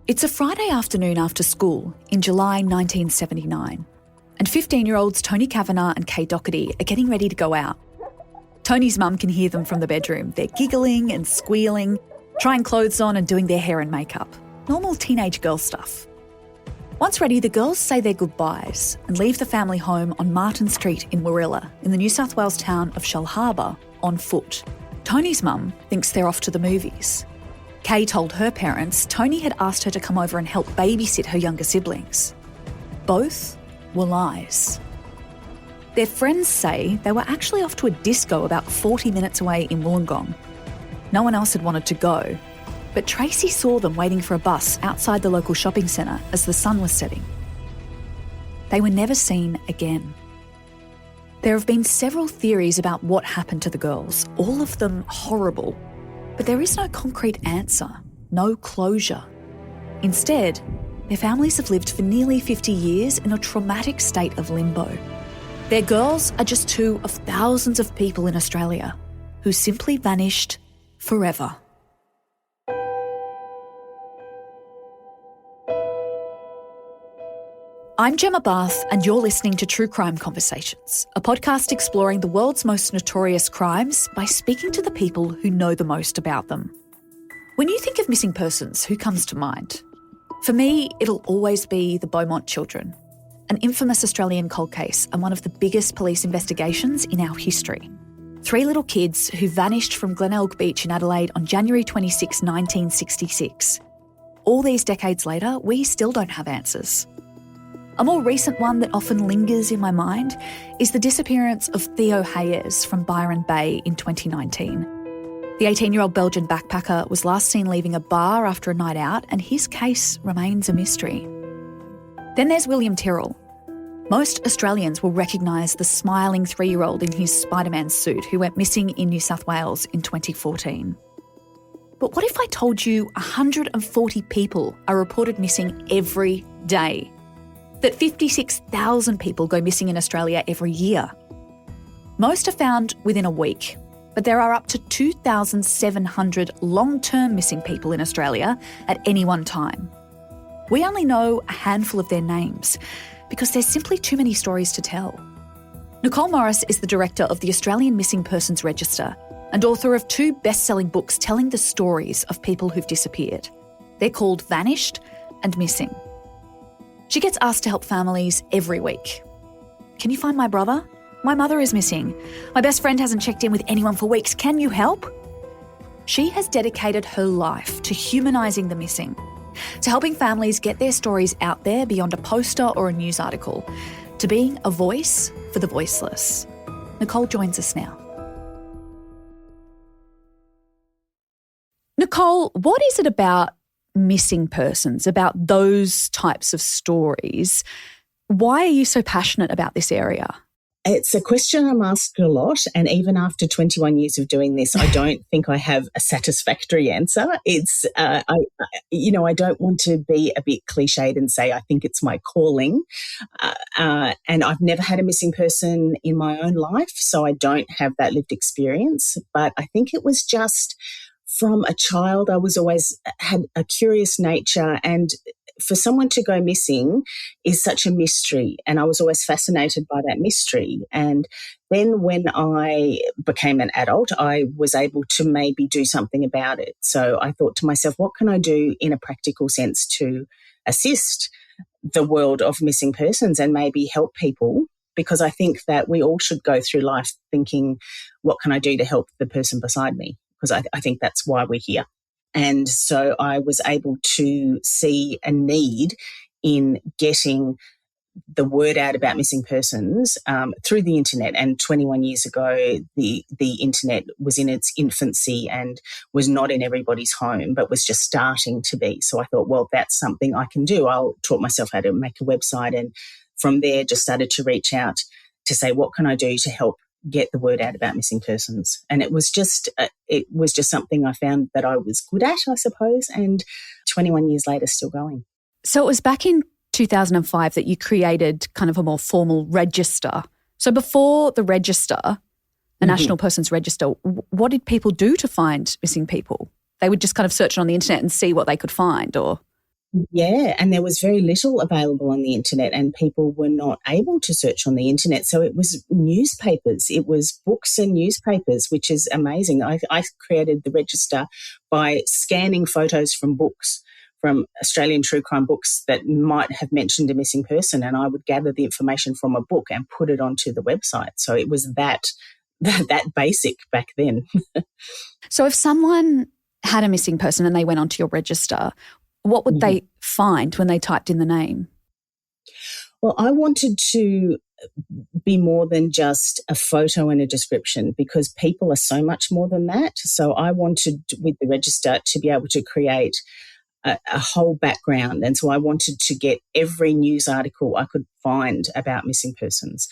It's a Friday afternoon after school in July 1979, and 15-year-olds Tony Kavanagh and Kay Doherty are getting ready to go out. Tony's mum can hear them from the bedroom. They're giggling and squealing, trying clothes on and doing their hair and makeup. Normal teenage girl stuff. Once ready, the girls say their goodbyes and leave the family home on Martin Street in Warilla, in the New South Wales town of Shellharbour, on foot. Tony's mum thinks they're off to the movies. Kay told her parents Tony had asked her to come over and help babysit her younger siblings. Both were lies. Their friends say they were actually off to a disco about 40 minutes away in Wollongong. No one else had wanted to go, but Tracy saw them waiting for a bus outside the local shopping centre as the sun was setting. They were never seen again. There have been several theories about what happened to the girls, all of them horrible, but there is no concrete answer, no closure. Instead, their families have lived for nearly 50 years in a traumatic state of limbo. Their girls are just two of thousands of people in Australia who simply vanished forever. I'm Gemma Bath and you're listening to True Crime Conversations, a podcast exploring the world's most notorious crimes by speaking to the people who know the most about them. When you think of missing persons, who comes to mind? For me, it'll always be the Beaumont children, an infamous Australian cold case and one of the biggest police investigations in our history. 3 little kids who vanished from Glenelg Beach in Adelaide on January 26, 1966. All these decades later, we still don't have answers. A more recent one that often lingers in my mind is the disappearance of Theo Hayes from Byron Bay in 2019. The 18-year-old Belgian backpacker was last seen leaving a bar after a night out, and his case remains a mystery. Then there's William Tyrrell. Most Australians will recognise the smiling 3-year-old in his Spider-Man suit who went missing in New South Wales in 2014. But what if I told you 140 people are reported missing every day? That 56,000 people go missing in Australia every year? Most are found within a week, but there are up to 2,700 long-term missing people in Australia at any one time. We only know a handful of their names because there's simply too many stories to tell. Nicole Morris is the director of the Australian Missing Persons Register and author of 2 best-selling books telling the stories of people who've disappeared. They're called Vanished and Missing. She gets asked to help families every week. Can you find my brother? My mother is missing. My best friend hasn't checked in with anyone for weeks. Can you help? She has dedicated her life to humanising the missing, to helping families get their stories out there beyond a poster or a news article, to being a voice for the voiceless. Nicole joins us now. Nicole, what is it about missing persons, about those types of stories? Why are you so passionate about this area? It's a question I'm asked a lot, and even after 21 years of doing this, I don't think I have a satisfactory answer. It's, I don't want to be a bit cliched and say I think it's my calling, and I've never had a missing person in my own life, so I don't have that lived experience. But I think it was just from a child, I was always had a curious nature, and for someone to go missing is such a mystery, and I was always fascinated by that mystery. And then when I became an adult, I was able to maybe do something about it. So I thought to myself, what can I do in a practical sense to assist the world of missing persons and maybe help people? Because I think that we all should go through life thinking, what can I do to help the person beside me? Because I think that's why we're here. And so I was able to see a need in getting the word out about missing persons through the internet. And 21 years ago, the internet was in its infancy and was not in everybody's home, but was just starting to be. So I thought, well, that's something I can do. I'll taught myself how to make a website, and from there just started to reach out to say, what can I do to help get the word out about missing persons? And it was just something I found that I was good at, I suppose, and 21 years later still going. So it was back in 2005 that you created kind of a more formal register. So before the register, the National Persons Register, what did people do to find missing people? They would just kind of search on the internet and see what they could find, or? Yeah, and there was very little available on the internet, and people were not able to search on the internet. So it was newspapers, it was books and newspapers, which is amazing. I created the register by scanning photos from books, from Australian true crime books that might have mentioned a missing person, and I would gather the information from a book and put it onto the website. So it was that basic back then. So if someone had a missing person and they went onto your register, what would they find when they typed in the name? Well, I wanted to be more than just a photo and a description, because people are so much more than that. So I wanted, with the register, to be able to create a whole background. And so I wanted to get every news article I could find about missing persons,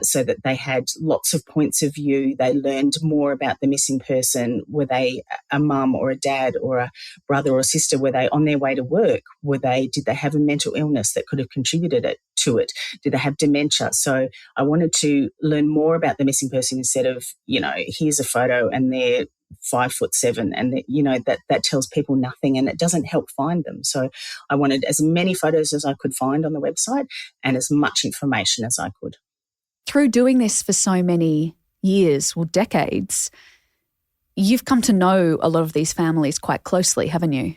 so that they had lots of points of view. They learned more about the missing person. Were they a mum or a dad or a brother or sister? Were they on their way to work? Did they have a mental illness that could have contributed to it? Did they have dementia? So I wanted to learn more about the missing person instead of, here's a photo and they're 5'7", and that tells people nothing and it doesn't help find them. So I wanted as many photos as I could find on the website and as much information as I could. Through doing this for so many years, or decades, you've come to know a lot of these families quite closely, haven't you?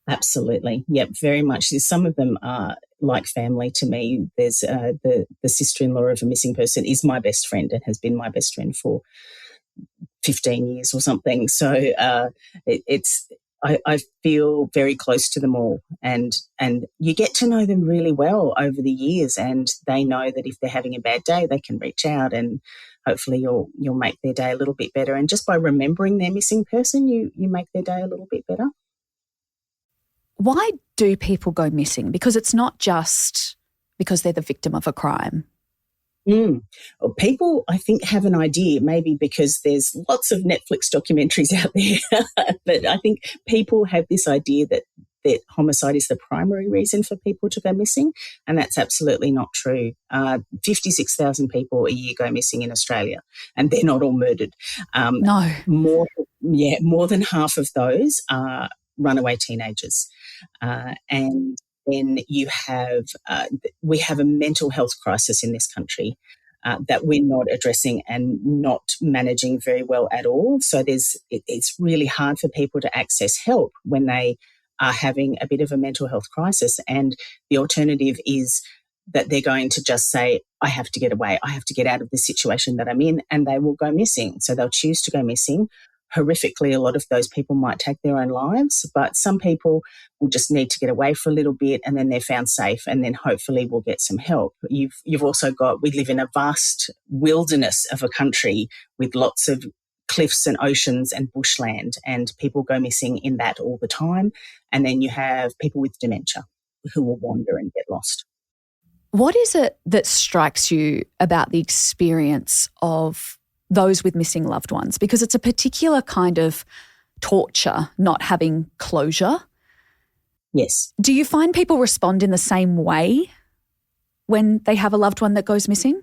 Absolutely. Yep, very much. Some of them are like family to me. There's the sister-in-law of a missing person is my best friend and has been my best friend for 15 years or something. So I feel very close to them all, and you get to know them really well over the years, and they know that if they're having a bad day, they can reach out, and hopefully you'll make their day a little bit better. And just by remembering their missing person, you make their day a little bit better. Why do people go missing? Because it's not just because they're the victim of a crime. Well, people, I think, have an idea, maybe because there's lots of Netflix documentaries out there, but I think people have this idea that homicide is the primary reason for people to go missing, and that's absolutely not true. 56,000 people a year go missing in Australia, and they're not all murdered. No. More than half of those are runaway teenagers. And then we have a mental health crisis in this country that we're not addressing and not managing very well at all. So it's really hard for people to access help when they are having a bit of a mental health crisis. And the alternative is that they're going to just say, I have to get away, I have to get out of the situation that I'm in, and they will go missing. So they'll choose to go missing. Horrifically, a lot of those people might take their own lives, but some people will just need to get away for a little bit, and then they're found safe, and then hopefully we'll get some help. You've also we live in a vast wilderness of a country with lots of cliffs and oceans and bushland, and people go missing in that all the time. And then you have people with dementia who will wander and get lost. What is it that strikes you about the experience of those with missing loved ones? Because it's a particular kind of torture, not having closure. Yes. Do you find people respond in the same way when they have a loved one that goes missing?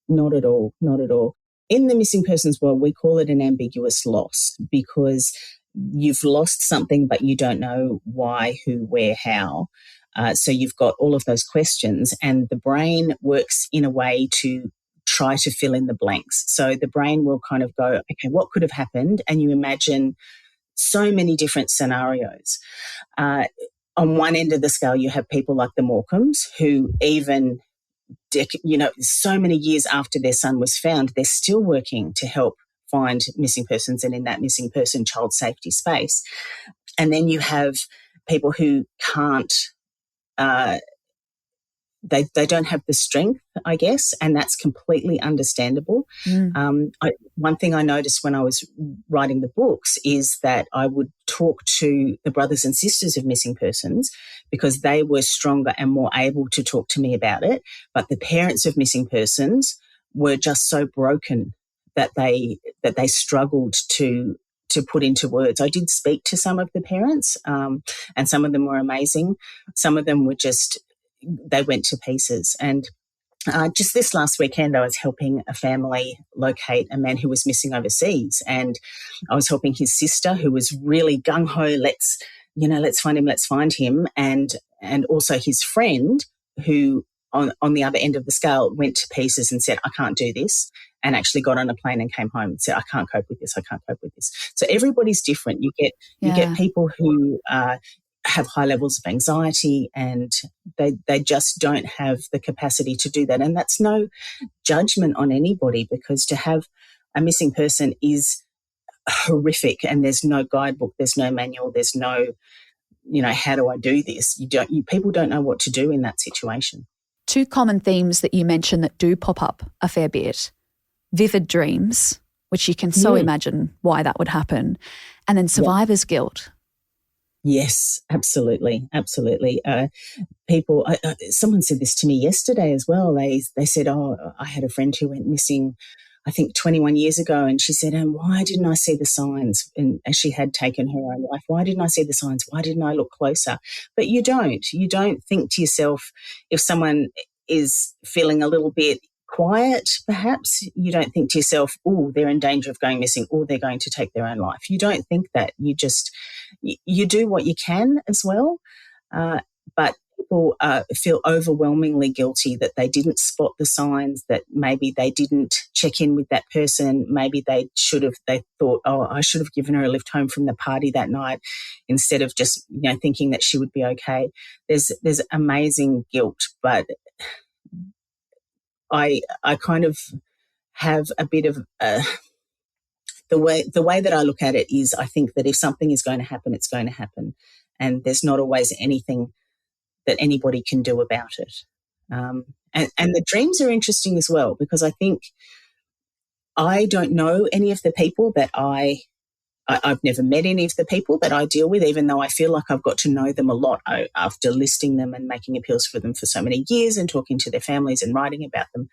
Not at all. Not at all. In the missing persons world, we call it an ambiguous loss, because you've lost something, but you don't know why, who, where, how. So you've got all of those questions, and the brain works in a way to try to fill in the blanks. So the brain will kind of go, okay, what could have happened? And you imagine so many different scenarios. On one end of the scale, you have people like the Morecambes, who even, so many years after their son was found, they're still working to help find missing persons and in that missing person child safety space. And then you have people who can't, They don't have the strength, I guess, and that's completely understandable. One thing I noticed when I was writing the books is that I would talk to the brothers and sisters of missing persons, because they were stronger and more able to talk to me about it. But the parents of missing persons were just so broken that they struggled to put into words. I did speak to some of the parents, and some of them were amazing. Some of them were they went to pieces. And just this last weekend, I was helping a family locate a man who was missing overseas. And I was helping his sister, who was really gung-ho, let's let's find him. And also his friend who on the other end of the scale went to pieces and said, I can't do this, and actually got on a plane and came home and said, I can't cope with this. So everybody's different. You get people who have high levels of anxiety, and they just don't have the capacity to do that. And that's no judgment on anybody, because to have a missing person is horrific, and there's no guidebook, there's no manual, there's no, how do I do this? People don't know what to do in that situation. Two common themes that you mentioned that do pop up a fair bit: vivid dreams, which you can so imagine why that would happen, and then survivor's guilt. Yes, absolutely. People, someone said this to me yesterday as well. They said, I had a friend who went missing, I think 21 years ago, and she said, why didn't I see the signs? And as she had taken her own life, why didn't I see the signs? Why didn't I look closer? But you don't think to yourself, if someone is feeling a little bit quiet, perhaps, you don't think to yourself, oh, they're in danger of going missing, or they're going to take their own life. You don't think that. You just, you do what you can as well. But people feel overwhelmingly guilty that they didn't spot the signs, that maybe they didn't check in with that person. Maybe they thought, I should have given her a lift home from the party that night, instead of just, thinking that she would be okay. There's amazing guilt, but I kind of have a bit of the way that I look at it is, I think that if something is going to happen, it's going to happen, and there's not always anything that anybody can do about it. And the dreams are interesting as well, because I think I don't know any of the people that I've never met any of the people that I deal with, even though I feel like I've got to know them a lot after listing them and making appeals for them for so many years and talking to their families and writing about them.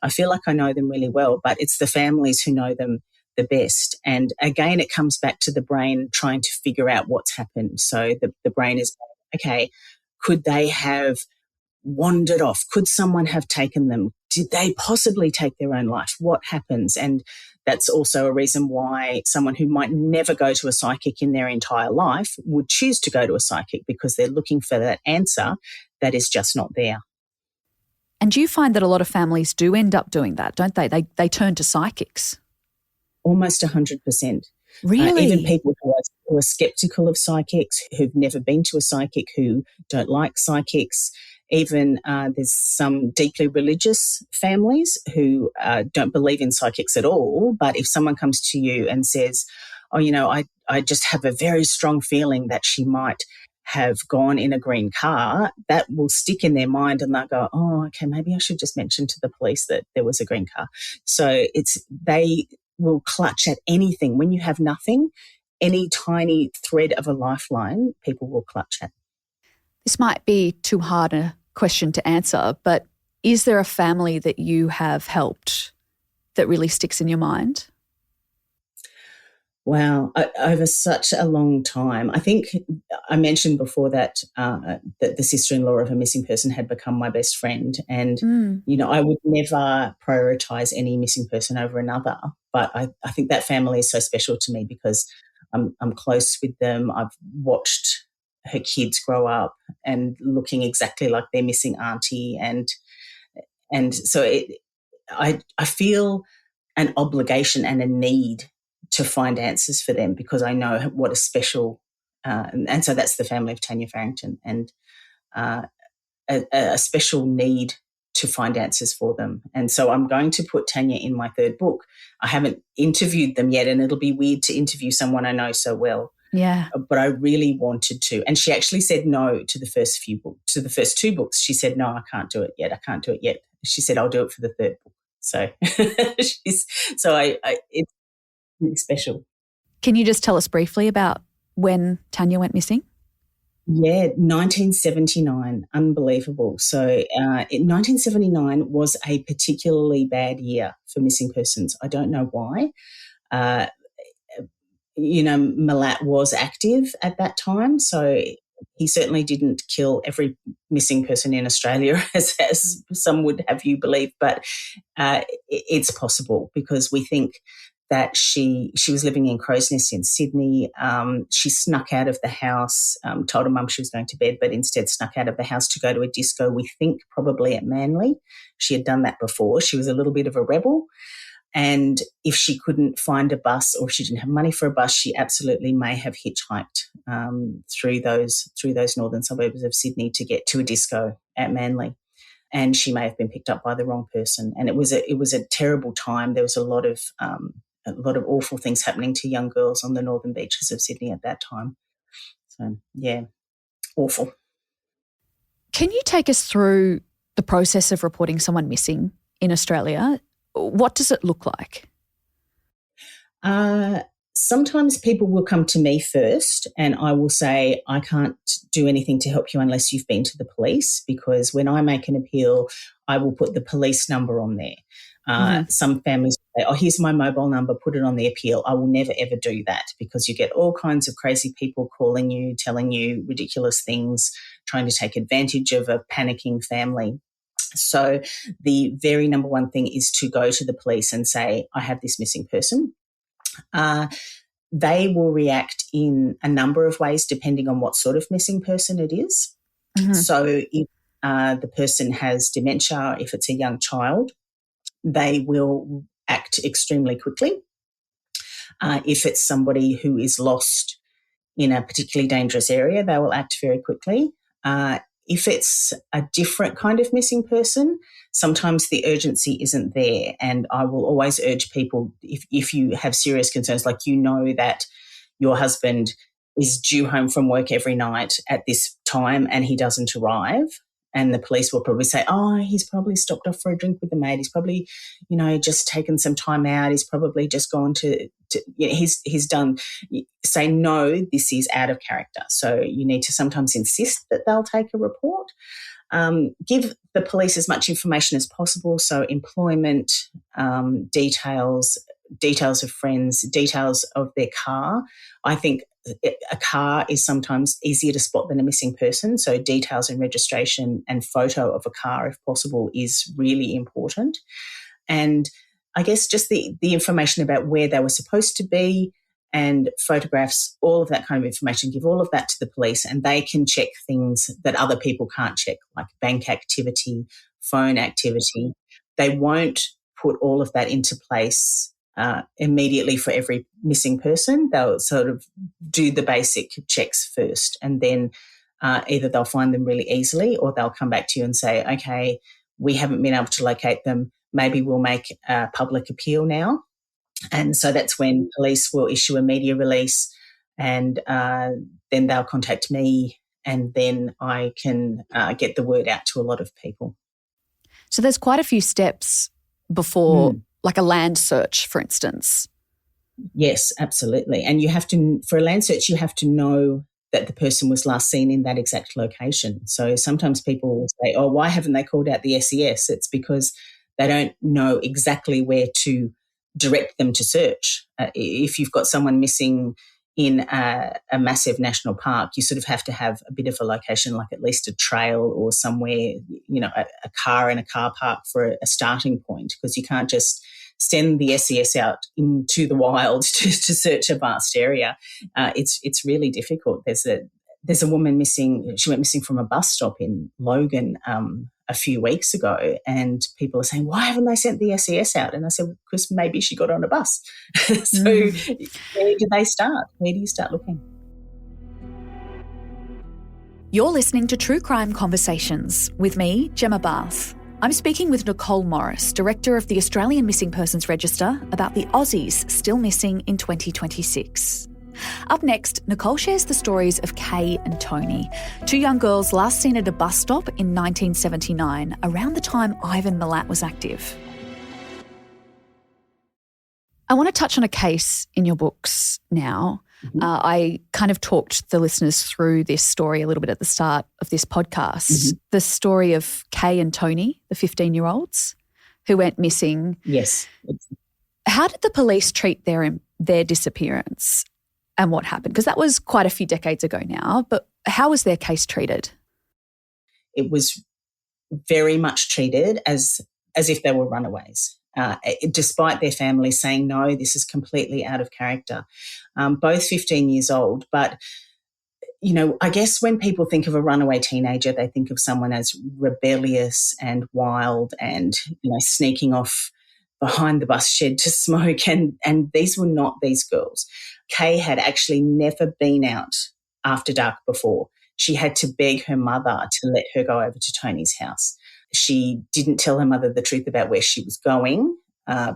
I feel like I know them really well, but it's the families who know them the best. And again, it comes back to the brain trying to figure out what's happened. So the brain is, okay, could they have wandered off? Could someone have taken them? Did they possibly take their own life? What happens? And that's also a reason why someone who might never go to a psychic in their entire life would choose to go to a psychic, because they're looking for that answer that is just not there. And do you find that a lot of families do end up doing that, don't they? They turn to psychics. Almost 100%. Really? Even people who are skeptical of psychics, who've never been to a psychic, who don't like psychics. Even there's some deeply religious families who don't believe in psychics at all, but if someone comes to you and says, I just have a very strong feeling that she might have gone in a green car, that will stick in their mind, and they'll go, oh, okay, maybe I should just mention to the police that there was a green car. So they will clutch at anything. When you have nothing, any tiny thread of a lifeline, people will clutch at. This might be too hard a question to answer, but is there a family that you have helped that really sticks in your mind? Wow, over such a long time. I think I mentioned before that that the sister-in-law of a missing person had become my best friend, and I would never prioritise any missing person over another. But I think that family is so special to me because I'm close with them. I've watched her kids grow up and looking exactly like their missing auntie, and so I feel an obligation and a need to find answers for them, because I know what a special, and so that's the family of Tanya Farrington, and a special need to find answers for them. And so I'm going to put Tanya in my third book. I haven't interviewed them yet, and it'll be weird to interview someone I know so well. Yeah. But I really wanted to. And she actually said no to the first two books. She said, no, I can't do it yet. She said, I'll do it for the third book. So it's really special. Can you just tell us briefly about when Tanya went missing? Yeah, 1979, unbelievable. So 1979 was a particularly bad year for missing persons. I don't know why. Malat was active at that time, so he certainly didn't kill every missing person in Australia, as some would have you believe, but it's possible, because we think that she was living in Crow's Nest in Sydney. She snuck out of the house, told her mum she was going to bed, but instead snuck out of the house to go to a disco, we think probably at Manly. She had done that before. She was a little bit of a rebel. And if she couldn't find a bus or if she didn't have money for a bus, she absolutely may have hitchhiked through those northern suburbs of Sydney to get to a disco at Manly. And she may have been picked up by the wrong person. And it was a terrible time. There was a lot of awful things happening to young girls on the northern beaches of Sydney at that time. So, yeah, awful. Can you take us through the process of reporting someone missing in Australia? What does it look like? Sometimes people will come to me first and I will say, I can't do anything to help you unless you've been to the police, because when I make an appeal, I will put the police number on there. Some families say, oh, here's my mobile number, put it on the appeal. I will never, ever do that, because you get all kinds of crazy people calling you, telling you ridiculous things, trying to take advantage of a panicking family. So the very number one thing is to go to the police and say, I have this missing person. They will react in a number of ways depending on what sort of missing person it is. So if the person has dementia, if it's a young child, they will act extremely quickly. If it's somebody who is lost in a particularly dangerous area, they will act very quickly. If it's a different kind of missing person, sometimes the urgency isn't there. And I will always urge people, if you have serious concerns, like you know that your husband is due home from work every night at this time and he doesn't arrive, and the police will probably say, oh, he's probably stopped off for a drink with a mate. He's probably, just taken some time out. He's probably just gone he's done. Say, no, this is out of character. So you need to sometimes insist that they'll take a report. Give the police as much information as possible. So employment, details of friends, details of their car. I think a car is sometimes easier to spot than a missing person. So details and registration and photo of a car, if possible, is really important. And I guess just the information about where they were supposed to be and photographs, all of that kind of information, give all of that to the police and they can check things that other people can't check, like bank activity, phone activity. They won't put all of that into place immediately for every missing person. They'll sort of do the basic checks first, and then either they'll find them really easily or they'll come back to you and say, okay, we haven't been able to locate them. Maybe we'll make a public appeal now. And so that's when police will issue a media release, and then they'll contact me, and then I can get the word out to a lot of people. So there's quite a few steps before, like a land search, for instance. Yes, absolutely. And you have to, for a land search, you have to know that the person was last seen in that exact location. So sometimes people will say, oh, why haven't they called out the SES? It's because they don't know exactly where to direct them to search. If you've got someone missing in a massive national park, you sort of have to have a bit of a location, like at least a trail or somewhere, a car in a car park for a starting point, because you can't just send the SES out into the wild to search a vast area. It's really difficult. There's a woman missing. She went missing from a bus stop in Logan a few weeks ago, and people are saying, why haven't they sent the SES out? And I said, because maybe she got on a bus. So where do they start? Where do you start looking? You're listening to True Crime Conversations with me, Gemma Barth. I'm speaking with Nicole Morris, Director of the Australian Missing Persons Register, about the Aussies still missing in 2026. Up next, Nicole shares the stories of Kay and Tony, two young girls last seen at a bus stop in 1979, around the time Ivan Milat was active. I want to touch on a case in your books now. I kind of talked the listeners through this story a little bit at the start of this podcast. The story of Kay and Tony, the 15-year-olds who went missing. Yes. How did the police treat their disappearance? And what happened? Because that was quite a few decades ago now, but how was their case treated? It was very much treated as if they were runaways. despite their families saying, no, this is completely out of character. Both 15 years old, but I guess when people think of a runaway teenager, they think of someone as rebellious and wild and, sneaking off behind the bus shed to smoke. And these were not these girls. Kay had actually never been out after dark before. She had to beg her mother to let her go over to Tony's house. She didn't tell her mother the truth about where she was going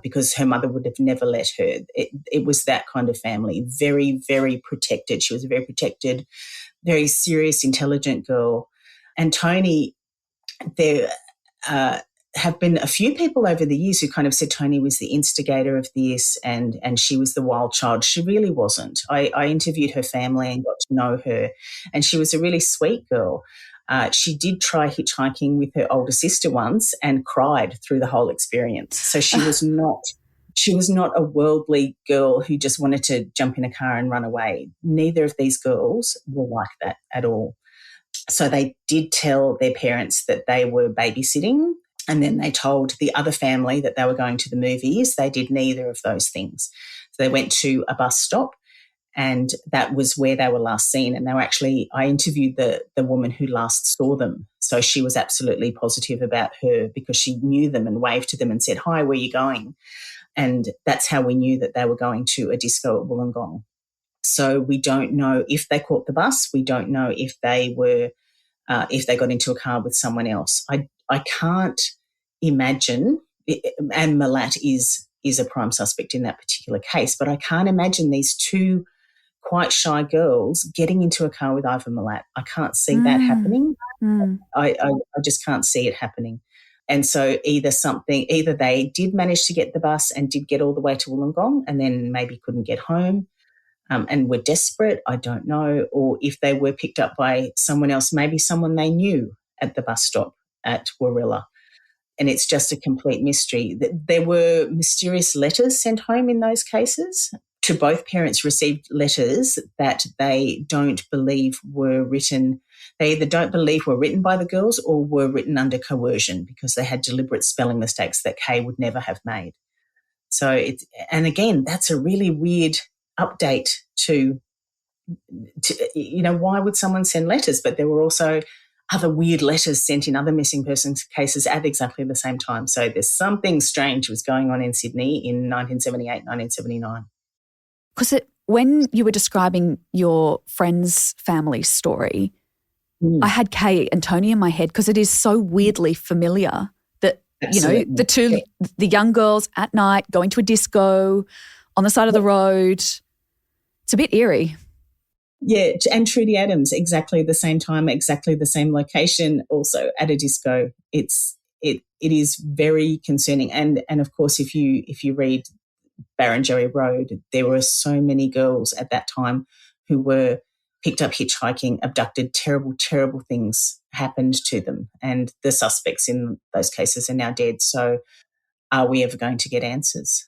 because her mother would have never let her. It was that kind of family, very, very protected. She was a very protected, very serious, intelligent girl. And Tony, there have been a few people over the years who kind of said Tony was the instigator of this and she was the wild child. She really wasn't. I interviewed her family and got to know her, and she was a really sweet girl. She did try hitchhiking with her older sister once and cried through the whole experience. So she was not a worldly girl who just wanted to jump in a car and run away. Neither of these girls were like that at all. So they did tell their parents that they were babysitting, and then they told the other family that they were going to the movies. They did neither of those things. So they went to a bus stop, and that was where they were last seen. And they were actually, I interviewed the woman who last saw them. So she was absolutely positive about her because she knew them and waved to them and said, "Hi, where are you going?" And that's how we knew that they were going to a disco at Wollongong. So we don't know if they caught the bus. We don't know if they got into a car with someone else. I can't imagine, and Malat is a prime suspect in that particular case, but I can't imagine these two quite shy girls getting into a car with Ivan Malat. I can't see that happening. I just can't see it happening. And so either they did manage to get the bus and did get all the way to Wollongong and then maybe couldn't get home and were desperate, I don't know, or if they were picked up by someone else, maybe someone they knew at the bus stop at Warilla. And it's just a complete mystery. There were mysterious letters sent home in those cases. To both parents received letters that they don't believe were written. They either don't believe were written by the girls or were written under coercion because they had deliberate spelling mistakes that Kay would never have made. So and again, that's a really weird update to why would someone send letters? But there were also other weird letters sent in other missing persons cases at exactly the same time. So there's something strange was going on in Sydney in 1978, 1979. Because when you were describing your friend's family story, I had Kay and Tony in my head because it is so weirdly familiar that, Absolutely. the young girls at night going to a disco on the side of the road. It's a bit eerie. Yeah, and Trudy Adams, exactly the same time, exactly the same location, also at a disco. It is very concerning. And of course, if you read Barrenjoey Road, there were so many girls at that time who were picked up hitchhiking, abducted, terrible, terrible things happened to them. And the suspects in those cases are now dead. So are we ever going to get answers?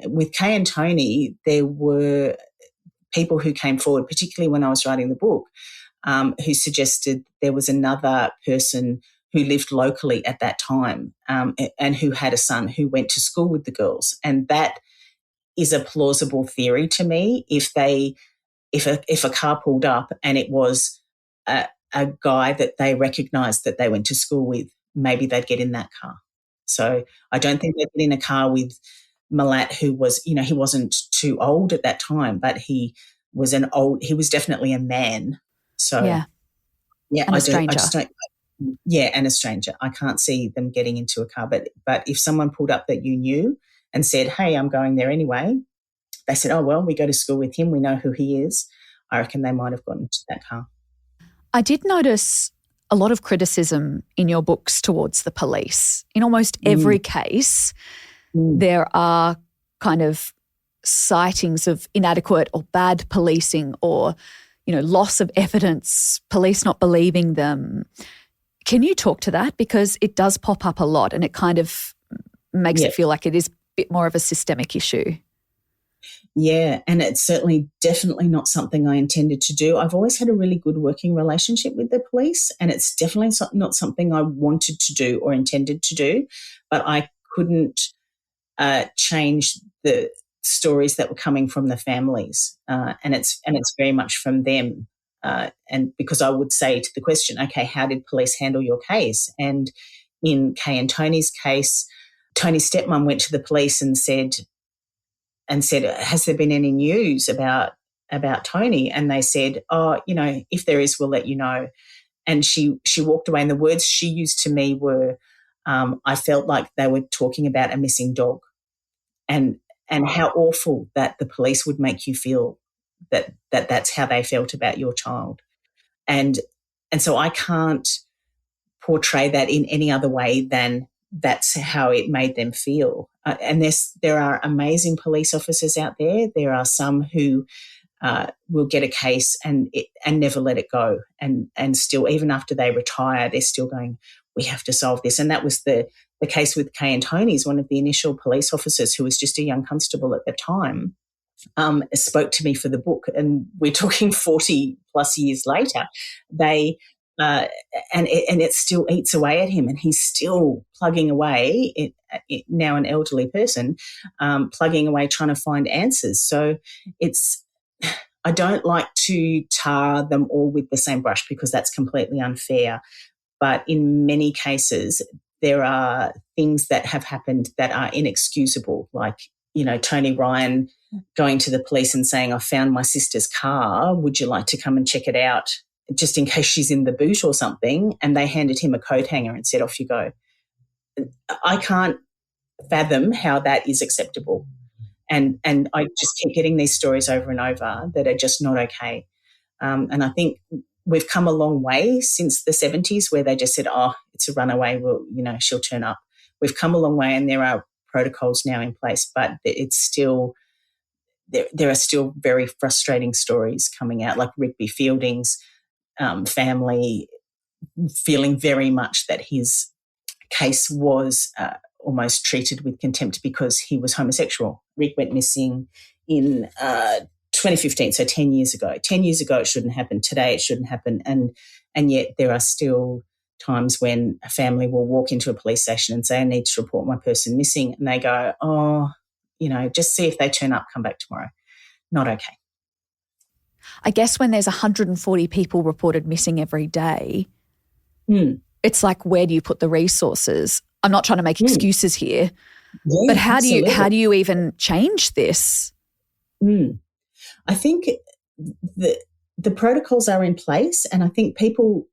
With Kay and Tony, there were people who came forward, particularly when I was writing the book, who suggested there was another person who lived locally at that time and who had a son who went to school with the girls. And that is a plausible theory to me. If a car pulled up and it was a guy that they recognised that they went to school with, maybe they'd get in that car. So I don't think they'd get in a car with Malat, who was, he wasn't too old at that time, but he was definitely a man. So yeah, and a stranger. And a stranger. I can't see them getting into a car, but if someone pulled up that you knew and said, "Hey, I'm going there anyway," they said, "Oh, well, we go to school with him. We know who he is." I reckon they might have gotten into that car. I did notice a lot of criticism in your books towards the police. In almost every case, there are kind of sightings of inadequate or bad policing or, loss of evidence, police not believing them. Can you talk to that? Because it does pop up a lot and it kind of makes it feel like it is a bit more of a systemic issue. Yeah, and it's definitely not something I intended to do. I've always had a really good working relationship with the police, and it's definitely not something I wanted to do or intended to do, but I couldn't change the stories that were coming from the families, and it's very much from them. And because I would say to the question, okay, how did police handle your case? And in Kay and Tony's case, Tony's stepmom went to the police and said, has there been any news about Tony? And they said, oh, if there is, we'll let you know. And she walked away, and the words she used to me were, I felt like they were talking about a missing dog, and how awful that the police would make you feel that's how they felt about your child. And so I can't portray that in any other way than that's how it made them feel. And there are amazing police officers out there. There are some who will get a case and never let it go. And still, even after they retire, they're still going, we have to solve this. And that was the case with Kay and Tony's. One of the initial police officers, who was just a young constable at the time, spoke to me for the book. And we're talking 40 plus years later. They and it still eats away at him, and he's still plugging away, now an elderly person, plugging away trying to find answers. So I don't like to tar them all with the same brush, because that's completely unfair. But in many cases, there are things that have happened that are inexcusable, like, Tony Ryan going to the police and saying, I found my sister's car, would you like to come and check it out, just in case she's in the boot or something? And they handed him a coat hanger and said, off you go. I can't fathom how that is acceptable. And I just keep getting these stories over and over that are just not okay. And I think we've come a long way since the 70s, where they just said, oh, it's a runaway, well, she'll turn up. We've come a long way, and there are protocols now in place, but it's still, there are still very frustrating stories coming out, like Rigby Fielding's family feeling very much that his case was almost treated with contempt because he was homosexual. Rick went missing in 2015, so 10 years ago. 10 years ago it shouldn't happen. Today it shouldn't happen. And yet there are still times when a family will walk into a police station and say, I need to report my person missing. And they go, oh, just see if they turn up, come back tomorrow. Not okay. I guess when there's 140 people reported missing every day, it's like, where do you put the resources? I'm not trying to make excuses here, but how do you even change this? I think the protocols are in place, and I think people,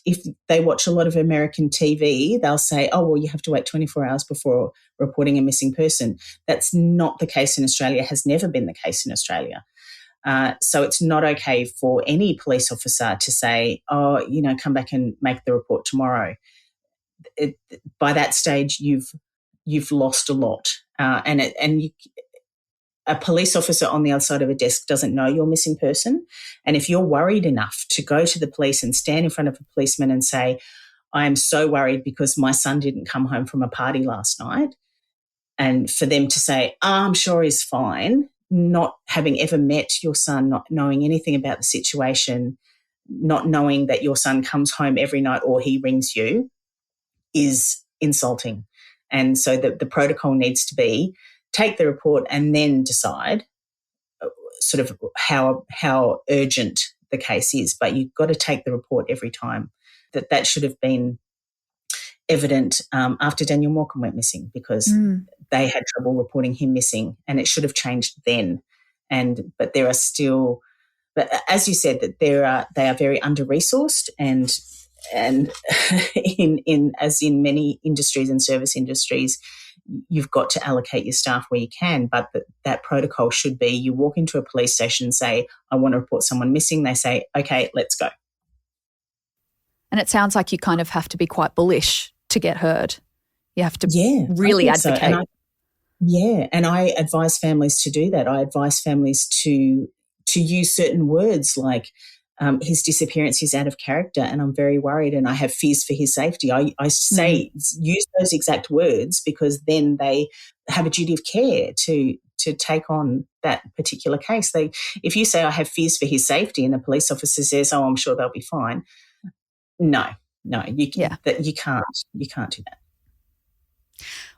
if they watch a lot of American TV, they'll say, oh, well, you have to wait 24 hours before reporting a missing person. That's not the case in Australia, has never been the case in Australia. So it's not okay for any police officer to say, oh, come back and make the report tomorrow. By that stage, you've lost a lot. A police officer on the other side of a desk doesn't know you're a missing person. And if you're worried enough to go to the police and stand in front of a policeman and say, I am so worried because my son didn't come home from a party last night, and for them to say, I'm sure he's fine, not having ever met your son, not knowing anything about the situation, not knowing that your son comes home every night or he rings you, is insulting. And so the protocol needs to be, take the report and then decide sort of how urgent the case is. But you've got to take the report every time. That should have been evident after Daniel Morcombe went missing, because they had trouble reporting him missing, and it should have changed then. But there are still, but as you said, that they are very under-resourced, and as in many industries and service industries, you've got to allocate your staff where you can. But that protocol should be, you walk into a police station and say, I want to report someone missing. They say, okay, let's go. And it sounds like you kind of have to be quite bullish to get heard. You have to really advocate. So. And I advise families to do that. I advise families to use certain words like, his disappearance is out of character and I'm very worried and I have fears for his safety. I say, use those exact words, because then they have a duty of care to take on that particular case. If you say, I have fears for his safety, and a police officer says, oh, I'm sure they'll be fine. No, you can't do that.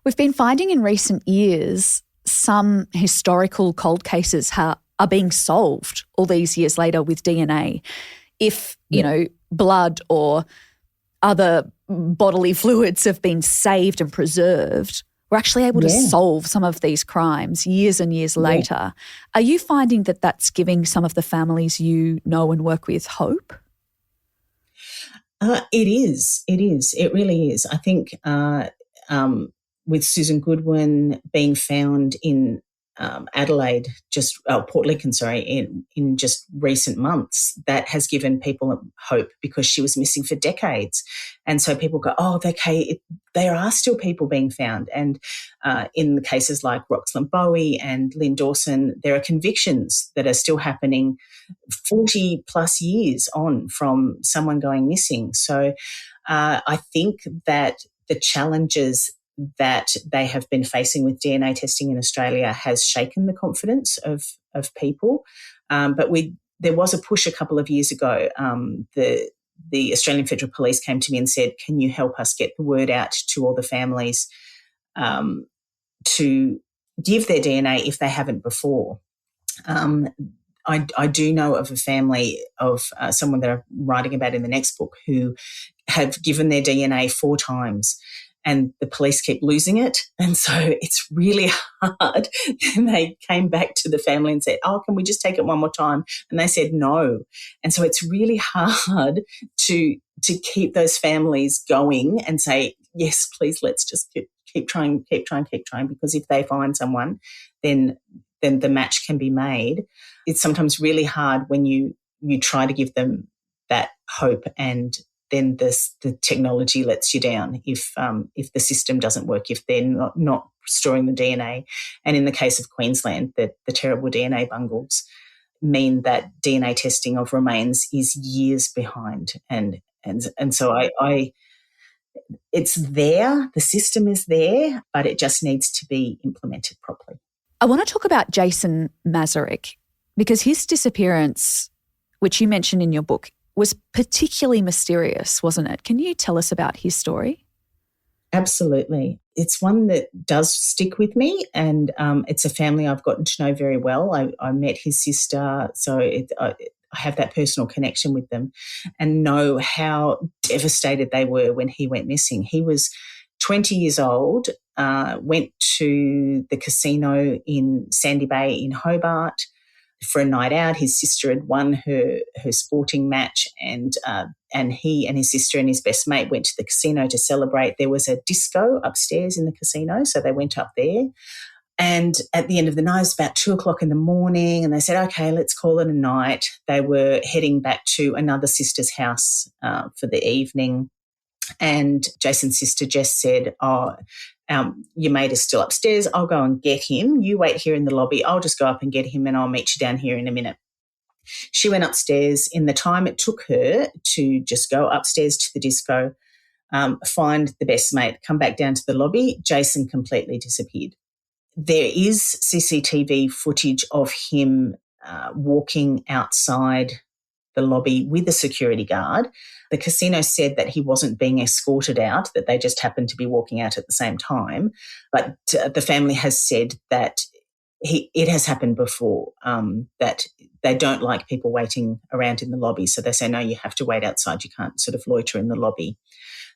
We've been finding in recent years some historical cold cases are being solved all these years later with DNA. If, blood or other bodily fluids have been saved and preserved, we're actually able to solve some of these crimes years and years later. Are you finding that that's giving some of the families you know and work with hope? It is. It really is. I think with Susan Goodwin being found in Adelaide, Port Lincoln, in just recent months, that has given people hope because she was missing for decades. And so people go, there are still people being found. And in the cases like Roxland Bowie and Lynn Dawson, there are convictions that are still happening 40 plus years on from someone going missing. So I think that the challenges that they have been facing with DNA testing in Australia has shaken the confidence of people. But there was a push a couple of years ago. The Australian Federal Police came to me and said, can you help us get the word out to all the families to give their DNA if they haven't before? I do know of a family of someone that I'm writing about in the next book who have given their DNA 4 times. And the police keep losing it. And so it's really hard. And they came back to the family and said, can we just take it one more time? And they said no. And so it's really hard to keep those families going and say, yes, please, let's just keep trying, because if they find someone, then the match can be made. It's sometimes really hard when you try to give them that hope and then the technology lets you down if the system doesn't work, if they're not storing the DNA. And in the case of Queensland, the terrible DNA bungles mean that DNA testing of remains is years behind. And so I it's there, the system is there, but it just needs to be implemented properly. I want to talk about Jason Mazurek because his disappearance, which you mentioned in your book, was particularly mysterious, wasn't it? Can you tell us about his story? Absolutely. It's one that does stick with me, and it's a family I've gotten to know very well. I met his sister, so I have that personal connection with them and know how devastated they were when he went missing. He was 20 years old, went to the casino in Sandy Bay in Hobart for a night out. His sister had won her sporting match, and he and his sister and his best mate went to the casino to celebrate. There was a disco upstairs in the casino, so they went up there. And at the end of the night, it was about 2:00 in the morning, and they said, okay, let's call it a night. They were heading back to another sister's house for the evening. And Jason's sister Jess said, your mate is still upstairs. I'll go and get him. You wait here in the lobby. I'll just go up and get him and I'll meet you down here in a minute. She went upstairs. In the time it took her to just go upstairs to the disco, find the best mate, come back down to the lobby, Jason completely disappeared. There is CCTV footage of him walking outside the lobby with a security guard. The casino said that he wasn't being escorted out, that they just happened to be walking out at the same time. But the family has said that it has happened before, that they don't like people waiting around in the lobby. So they say, no, you have to wait outside. You can't sort of loiter in the lobby.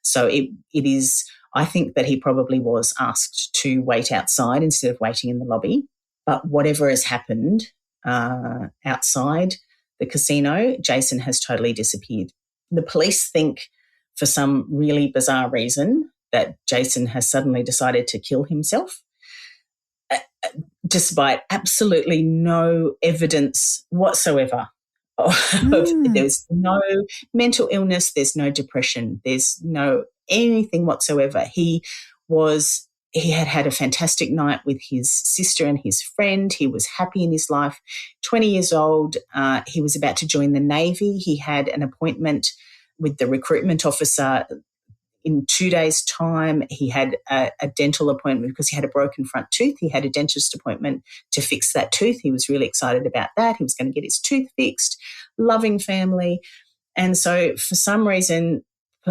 So it is, I think that he probably was asked to wait outside instead of waiting in the lobby. But whatever has happened outside the casino, Jason has totally disappeared. The police think, for some really bizarre reason, that Jason has suddenly decided to kill himself, despite absolutely no evidence whatsoever. There's no mental illness, there's no depression, there's no anything whatsoever. He had a fantastic night with his sister and his friend. He was happy in his life. 20 years old, he was about to join the Navy. He had an appointment with the recruitment officer in 2 days' time. He had a dental appointment because he had a broken front tooth. He had a dentist appointment to fix that tooth. He was really excited about that. He was going to get his tooth fixed. Loving family. And so for some reason,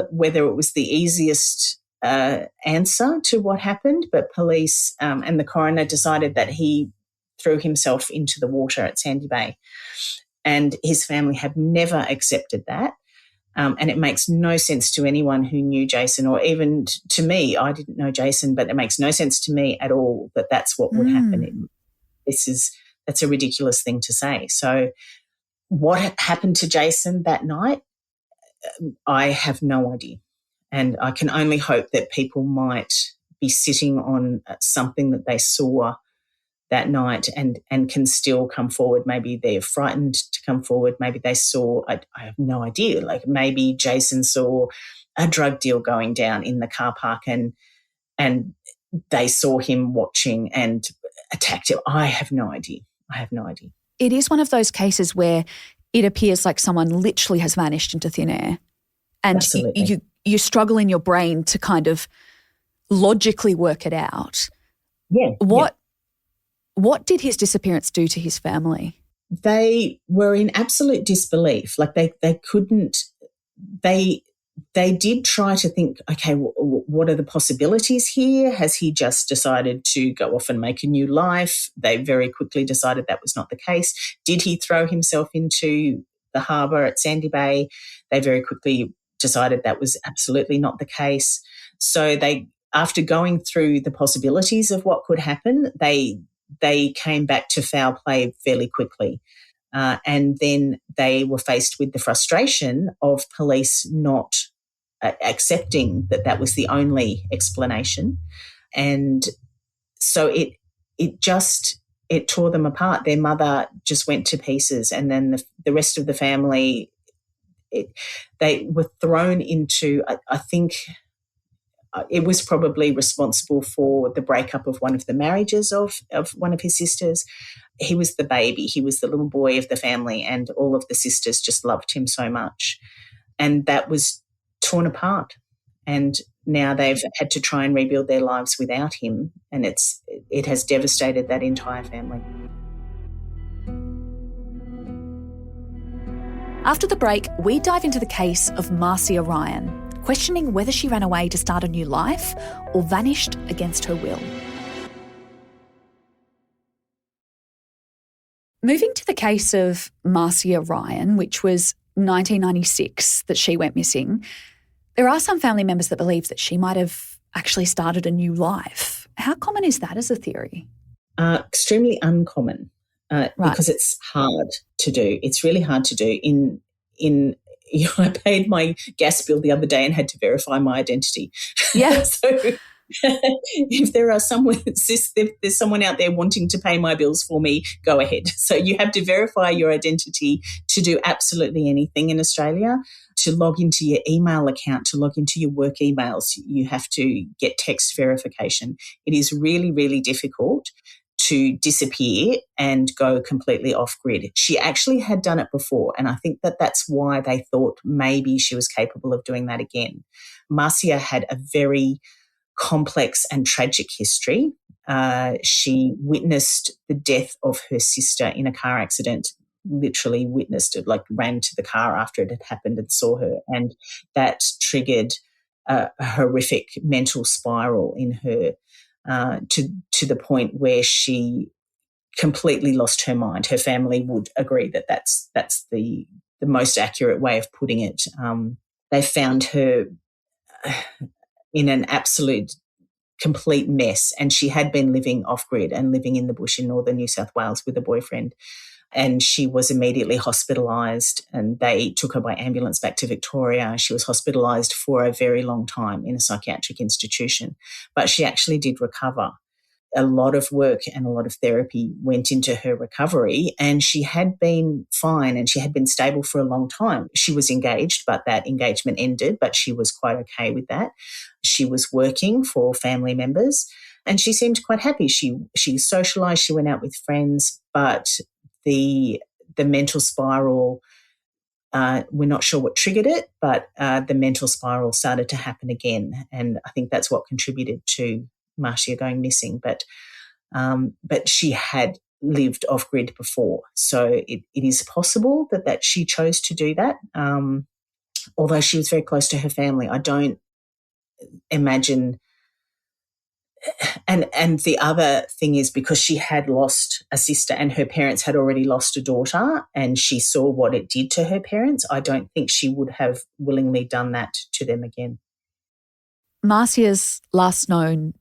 whether it was the easiest answer to what happened, but police and the coroner decided that he threw himself into the water at Sandy Bay. And his family have never accepted that. And it makes no sense to anyone who knew Jason, or even to me. I didn't know Jason, but it makes no sense to me at all that that's what would happen. That's a ridiculous thing to say. So what happened to Jason that night, I have no idea. And I can only hope that people might be sitting on something that they saw that night and can still come forward. Maybe they're frightened to come forward. Maybe they saw, I have no idea, like maybe Jason saw a drug deal going down in the car park and they saw him watching and attacked him. I have no idea. It is one of those cases where it appears like someone literally has vanished into thin air, and you struggle in your brain to kind of logically work it out. Yeah. What did his disappearance do to his family? They were in absolute disbelief. Like they couldn't. They did try to think, okay, what are the possibilities here? Has he just decided to go off and make a new life? They very quickly decided that was not the case. Did he throw himself into the harbour at Sandy Bay? They very quickly decided that was absolutely not the case. So after going through the possibilities of what could happen, they came back to foul play fairly quickly. And then they were faced with the frustration of police not accepting that that was the only explanation. And so it tore them apart. Their mother just went to pieces, and then the rest of the family, they were thrown into, I think it was probably responsible for the breakup of one of the marriages of one of his sisters. He was the baby. He was the little boy of the family, and all of the sisters just loved him so much. And that was torn apart. And now they've had to try and rebuild their lives without him, and it has devastated that entire family. After the break, we dive into the case of Marcia Ryan, questioning whether she ran away to start a new life or vanished against her will. Moving to the case of Marcia Ryan, which was 1996 that she went missing, there are some family members that believe that she might have actually started a new life. How common is that as a theory? Extremely uncommon, because it's hard to do. It's really hard to do. I paid my gas bill the other day and had to verify my identity. Yeah. So if there's someone out there wanting to pay my bills for me, go ahead. So you have to verify your identity to do absolutely anything in Australia. To log into your email account, to log into your work emails, you have to get text verification. It is really, really difficult to disappear and go completely off-grid. She actually had done it before, and I think that that's why they thought maybe she was capable of doing that again. Marcia had a very complex and tragic history. She witnessed the death of her sister in a car accident, literally witnessed it, like ran to the car after it had happened and saw her, and that triggered a horrific mental spiral in her, to the point where she completely lost her mind. Her family would agree that that's the most accurate way of putting it. They found her in an absolute complete mess, and she had been living off-grid and living in the bush in northern New South Wales with a boyfriend. And she was immediately hospitalised, and they took her by ambulance back to Victoria. She was hospitalised for a very long time in a psychiatric institution, but she actually did recover. A lot of work and a lot of therapy went into her recovery, and she had been fine and she had been stable for a long time. She was engaged, but that engagement ended, but she was quite okay with that. She was working for family members, and she seemed quite happy. She socialised, she went out with friends, but the mental spiral, we're not sure what triggered it, but the mental spiral started to happen again. And I think that's what contributed to Marcia going missing. But she had lived off-grid before. So it is possible that she chose to do that, although she was very close to her family. I don't imagine. And the other thing is because she had lost a sister and her parents had already lost a daughter and she saw what it did to her parents, I don't think she would have willingly done that to them again. Marcia's last known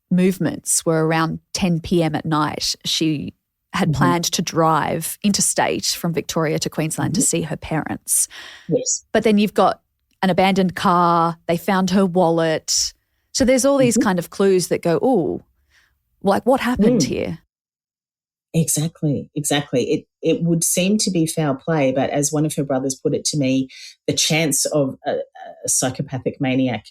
movements were around 10 p.m. at night. She had planned to drive interstate from Victoria to Queensland to see her parents. Yes. But then you've got an abandoned car, they found her wallet. So there's all these kind of clues that go, oh, like what happened here? Exactly. It would seem to be foul play, but as one of her brothers put it to me, the chance of a psychopathic maniac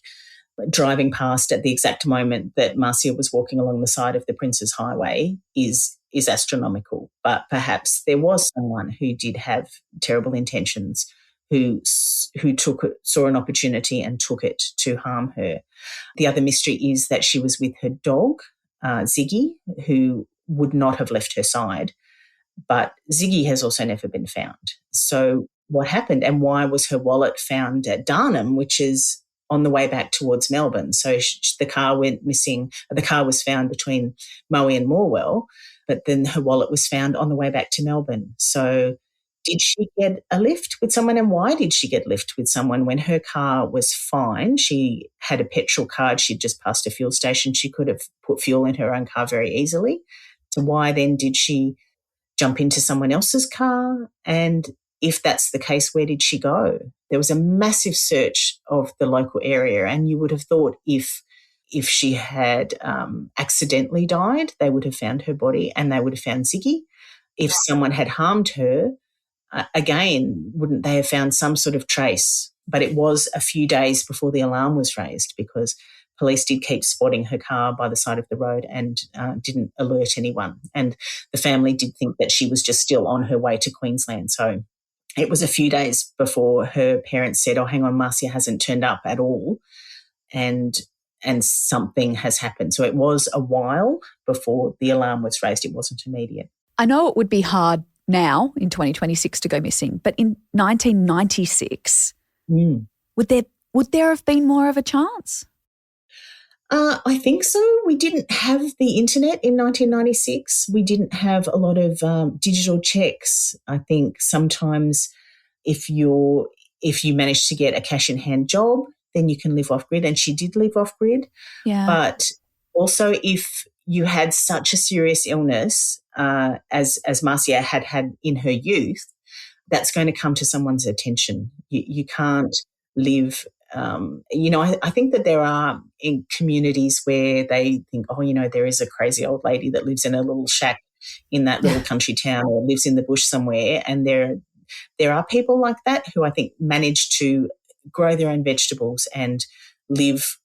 driving past at the exact moment that Marcia was walking along the side of the Princes Highway is astronomical. But perhaps there was someone who did have terrible intentions, who saw an opportunity and took it to harm her. The other mystery is that she was with her dog, Ziggy, who would not have left her side. But Ziggy has also never been found. So what happened and why was her wallet found at Darnham, which is on the way back towards Melbourne? So the car went missing. The car was found between Moe and Morwell, but then her wallet was found on the way back to Melbourne. So did she get a lift with someone and why did she get a lift with someone when her car was fine? She had a petrol card. She'd just passed a fuel station. She could have put fuel in her own car very easily. So why then did she jump into someone else's car? And if that's the case, where did she go? There was a massive search of the local area and you would have thought if she had accidentally died, they would have found her body and they would have found Ziggy. If someone had harmed her, again, wouldn't they have found some sort of trace? But it was a few days before the alarm was raised because police did keep spotting her car by the side of the road and didn't alert anyone. And the family did think that she was just still on her way to Queensland. So it was a few days before her parents said, oh, hang on, Marcia hasn't turned up at all and something has happened. So it was a while before the alarm was raised. It wasn't immediate. I know it would be hard now in 2026 to go missing, but in 1996, would there have been more of a chance? I think so. We didn't have the internet in 1996. We didn't have a lot of digital checks. I think sometimes if you manage to get a cash in hand job, then you can live off grid, and she did live off grid. Yeah. But also if you had such a serious illness as Marcia had in her youth, that's going to come to someone's attention. You can't live. I think that there are in communities where they think, there is a crazy old lady that lives in a little shack in that little country town or lives in the bush somewhere. And there are people like that who I think manage to grow their own vegetables and live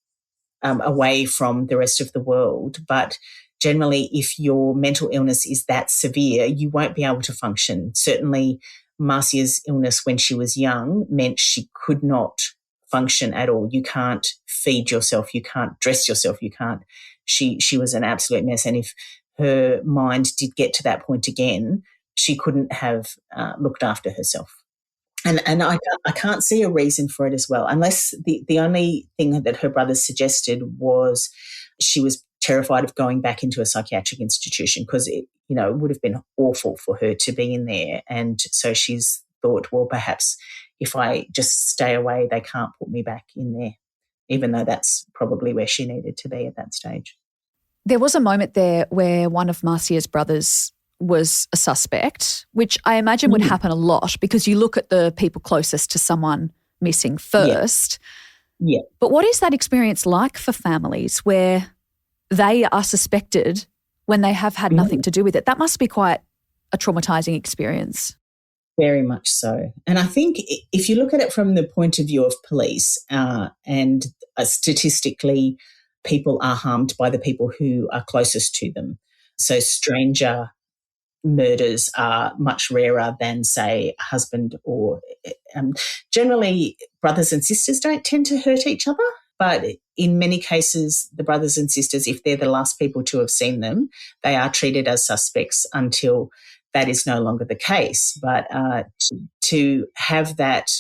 away from the rest of the world. But generally, if your mental illness is that severe, you won't be able to function. Certainly, Marcia's illness when she was young meant she could not function at all. You can't feed yourself. You can't dress yourself. You can't. She was an absolute mess. And if her mind did get to that point again, she couldn't have looked after herself. And I can't see a reason for it as well, unless the only thing that her brothers suggested was she was terrified of going back into a psychiatric institution because it would have been awful for her to be in there. And so she's thought, well, perhaps if I just stay away, they can't put me back in there, even though that's probably where she needed to be at that stage. There was a moment there where one of Marcia's brothers was a suspect, which I imagine would happen a lot because you look at the people closest to someone missing first. Yeah. But what is that experience like for families where they are suspected when they have had nothing to do with it? That must be quite a traumatizing experience. Very much so. And I think if you look at it from the point of view of police and statistically, people are harmed by the people who are closest to them. So stranger murders are much rarer than, say, a husband or generally brothers and sisters don't tend to hurt each other. But in many cases, the brothers and sisters, if they're the last people to have seen them, they are treated as suspects until that is no longer the case. But to have that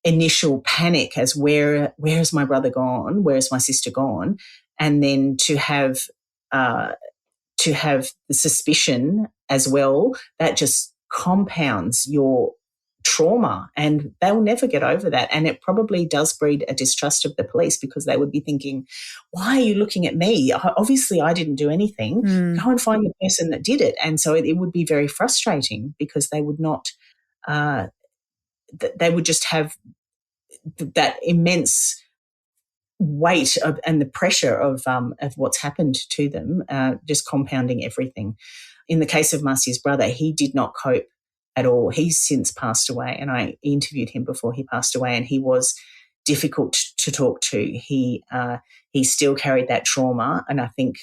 initial panic as where has my brother gone? Where has my sister gone? And then to have the suspicion as well, that just compounds your trauma, and they'll never get over that. And it probably does breed a distrust of the police, because they would be thinking, why are you looking at me? Obviously I didn't do anything. Go and find the person that did it. And so it would be very frustrating, because they would not they would just have that immense weight and the pressure of what's happened to them, just compounding everything. In the case of Marcia's brother, he did not cope at all. He's since passed away, and I interviewed him before he passed away, and he was difficult to talk to. He still carried that trauma, and I think,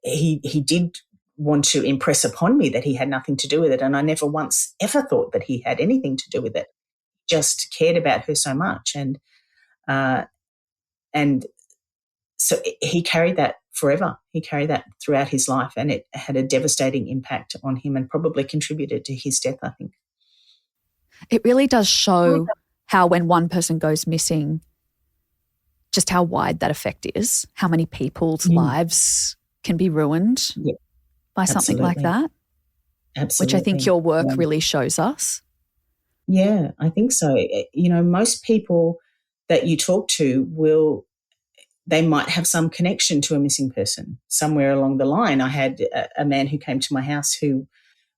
he did want to impress upon me that he had nothing to do with it, and I never once ever thought that he had anything to do with it. Just cared about her so much, and so he carried that forever. He carried that throughout his life, and it had a devastating impact on him and probably contributed to his death, I think. It really does show how when one person goes missing, just how wide that effect is, how many people's lives can be ruined by something like that. Absolutely. Which I think your work really shows us. Yeah, I think so. Most people that you talk to they might have some connection to a missing person somewhere along the line. I had a man who came to my house who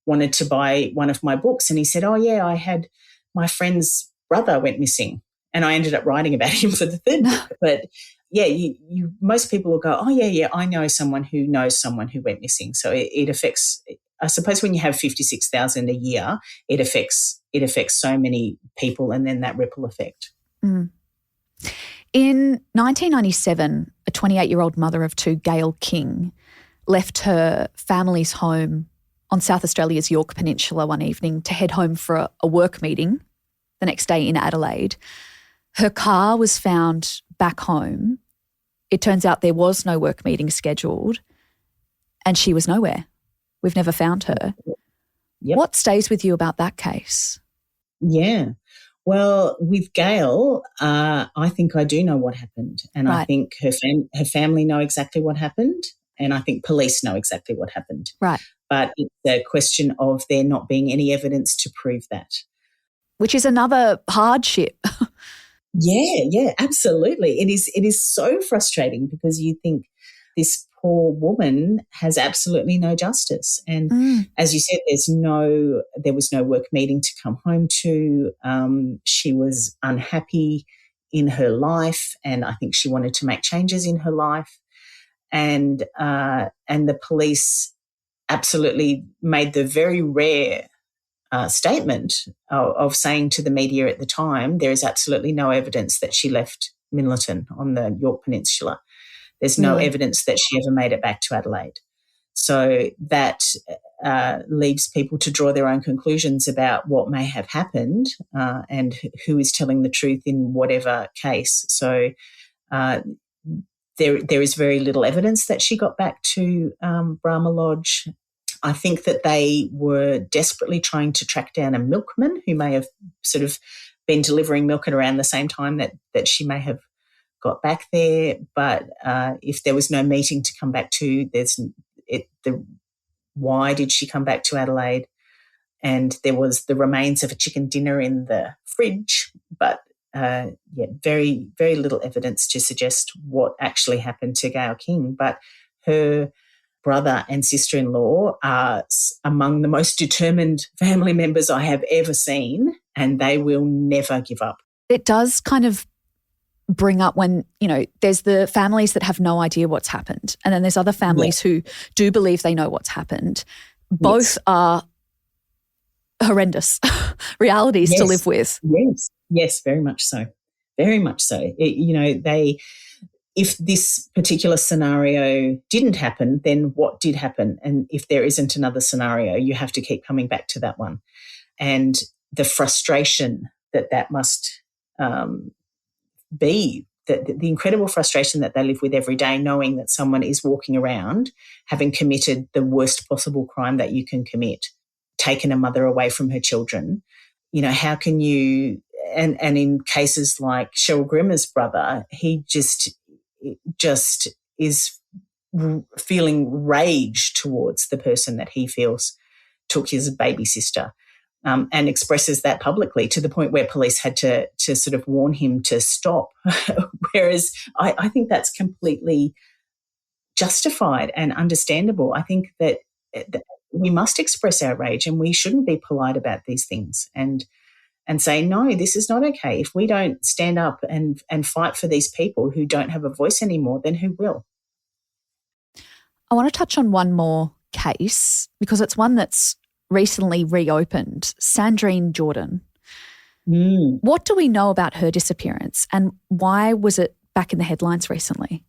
wanted to buy one of my books, and he said, oh, yeah, I had my friend's brother went missing, and I ended up writing about him for the third book. But, yeah, most people will go, oh, yeah, I know someone who knows someone who went missing. So it affects, I suppose when you have 56,000 a year, it affects so many people, and then that ripple effect. Mm. In 1997, a 28-year-old mother of two, Gail King, left her family's home on South Australia's Yorke Peninsula one evening to head home for a work meeting the next day in Adelaide. Her car was found back home. It turns out there was no work meeting scheduled, and she was nowhere. We've never found her. Yep. What stays with you about that case? Yeah. Well, with Gail, I think I do know what happened, and I think her family know exactly what happened, and I think police know exactly what happened. Right. But it's a question of there not being any evidence to prove that. Which is another hardship. Yeah, absolutely. It is so frustrating, because you think this poor woman has absolutely no justice. And as you said, there was no work meeting to come home to. She was unhappy in her life, and I think she wanted to make changes in her life. And the police absolutely made the very rare statement of saying to the media at the time, there is absolutely no evidence that she left Minlaton on the Yorke Peninsula. There's no evidence that she ever made it back to Adelaide. So that leaves people to draw their own conclusions about what may have happened and who is telling the truth in whatever case. So there is very little evidence that she got back to Brahma Lodge. I think that they were desperately trying to track down a milkman who may have sort of been delivering milk at around the same time that she may have got back there. But if there was no meeting to come back to, why did she come back to Adelaide? And there was the remains of a chicken dinner in the fridge, but very, very little evidence to suggest what actually happened to Gail King. But her brother and sister-in-law are among the most determined family members I have ever seen, and they will never give up. It does kind of bring up when, there's the families that have no idea what's happened, and then there's other families who do believe they know what's happened. Both are horrendous realities to live with. Yes, very much so. Very much so. If this particular scenario didn't happen, then what did happen? And if there isn't another scenario, you have to keep coming back to that one. And the frustration that must be, the incredible frustration that they live with every day, knowing that someone is walking around having committed the worst possible crime that you can commit, taken a mother away from her children, how can you, and in cases like Cheryl Grimmer's brother, he just is feeling rage towards the person that he feels took his baby sister, and expresses that publicly to the point where police had to sort of warn him to stop. Whereas I think that's completely justified and understandable. I think that we must express our rage, and we shouldn't be polite about these things and say, no, this is not okay. If we don't stand up and fight for these people who don't have a voice anymore, then who will? I want to touch on one more case because it's one that's recently reopened, Sandrine Jordan. What do we know about her disappearance, and why was it back in the headlines recently?